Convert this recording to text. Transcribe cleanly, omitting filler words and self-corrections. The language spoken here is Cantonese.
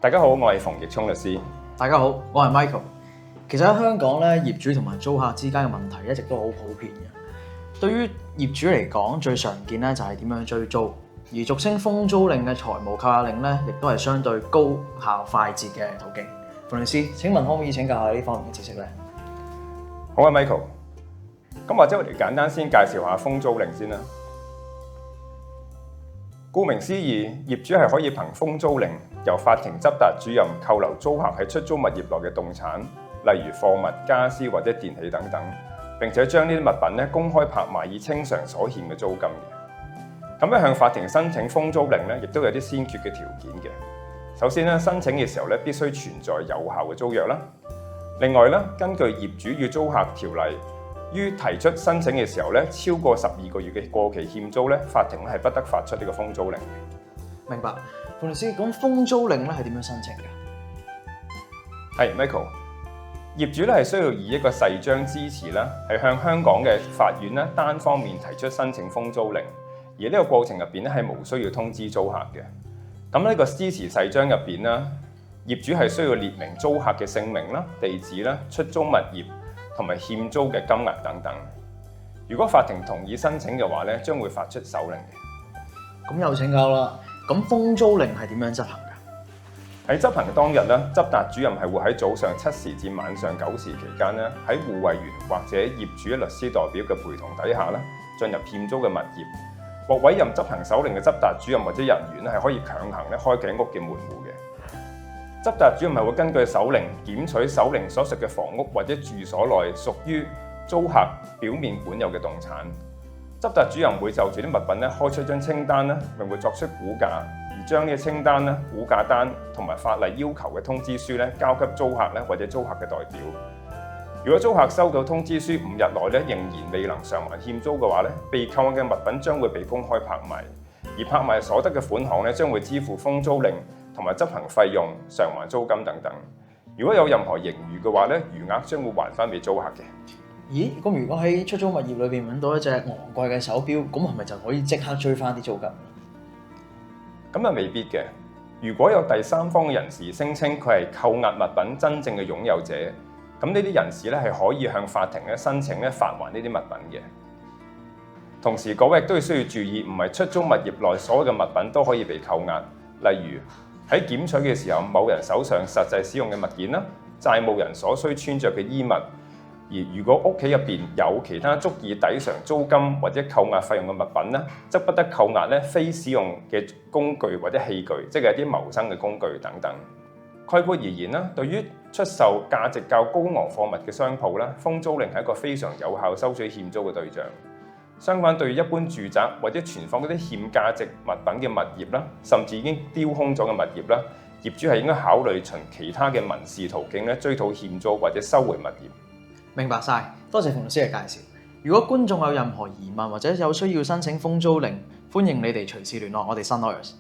大家好，我係馮奕聰律師。大家好，我係 Michael。其實喺香港咧，業主同埋租客之間嘅問題一直都好普遍嘅。對於業主嚟講，最常見咧就係點樣追租，而俗稱封租令嘅財務扣押令咧，亦都係相對高效快捷嘅途徑。馮律師，請問可唔可以請教下呢方面嘅知識咧？好啊，Michael。咁或者我哋簡單先介紹下封租令先啦。顧名思義，業主係可以憑封租令由法庭執達主任扣留租客喺出租物業內嘅動產，例如貨物、家私或者電器等等，並且將呢啲物品咧公開拍賣以清償所欠嘅租金嘅。咁樣向法庭申請封租令咧，亦都有啲先決嘅條件嘅。首先咧，申請嘅時候咧必須存在有效嘅租約啦。另外咧，根據業主與租客條例，於提出申請嘅時候咧，超過12個月嘅過期欠租咧，法庭係不得發出呢個封租令嘅。明白，馮律師，咁封租令咧係點樣申請嘅？係 Michael， 業主咧係需要以一個誓章支持啦，係向香港嘅法院咧單方面提出申請封租令，而呢個過程入邊咧係無需要通知租客嘅。咁呢個支持誓章入邊啦，業主係需要列明租客嘅姓名啦、地址啦、出租物業同埋欠租嘅金額等等。如果法庭同意申請嘅話咧，將會發出手令嘅。咁又請教啦，咁封租令係點樣執行㗎？喺執行當日咧，執達主任係會喺早上7時至晚上9時期間咧，喺護衛員或者業主律師代表嘅陪同底下咧，進入欠租嘅物業。獲委任執行手令嘅執達主任或者人員咧，係可以強行咧開啟屋嘅門戶嘅。執達主任係會根據手令檢取手令所述嘅房屋或者住所內屬於租客表面管有嘅動產。執達主任會就住啲物品咧開出張清單咧，並會作出估價，而將呢個清單咧、估價單同埋法例要求嘅通知書咧交給租客咧或者租客嘅代表。如果租客收到通知書5日內咧仍然未能償還欠租嘅話咧，被扣押嘅物品將會被公開拍賣，而拍賣所得嘅款項咧將會支付封租令同埋執行費用、償還租金等等。如果有任何盈餘嘅話咧，餘額將會還翻俾租客嘅。咦，咁如果喺出租物業裏邊揾到一隻昂貴嘅手錶，咁係咪就可以即刻追翻啲租金？咁啊未必嘅。如果有第三方嘅人士聲稱佢係扣押物品真正嘅擁有者，咁呢啲人士咧係可以向法庭咧申請咧發還呢啲物品嘅。同時，各位亦都要需要注意，唔係出租物業內所有嘅物品都可以被扣押。例如喺檢取嘅時候，某人手上實際使用嘅物件啦，債務人所需穿着嘅衣物。而如果屋企入邊有其他足以抵償租金或者扣押費用嘅物品咧，則不得扣押咧非使用嘅工具或者器具，即係一啲謀生嘅工具等等。概括而言啦，對於出售價值較高昂貨物嘅商鋪咧，封租令係一個非常有效收取欠租嘅對象。相反，對於一般住宅或者存放嗰啲欠價值物品嘅物業啦，甚至已經丟空咗嘅物業啦，業主係應該考慮循其他嘅民事途徑咧追討欠租或者收回物業。明白晒，多謝馮律師嘅介紹。如果觀眾有任何疑問或者有需要申請封租令，歡迎你哋隨時聯絡我哋 Sunlawyers。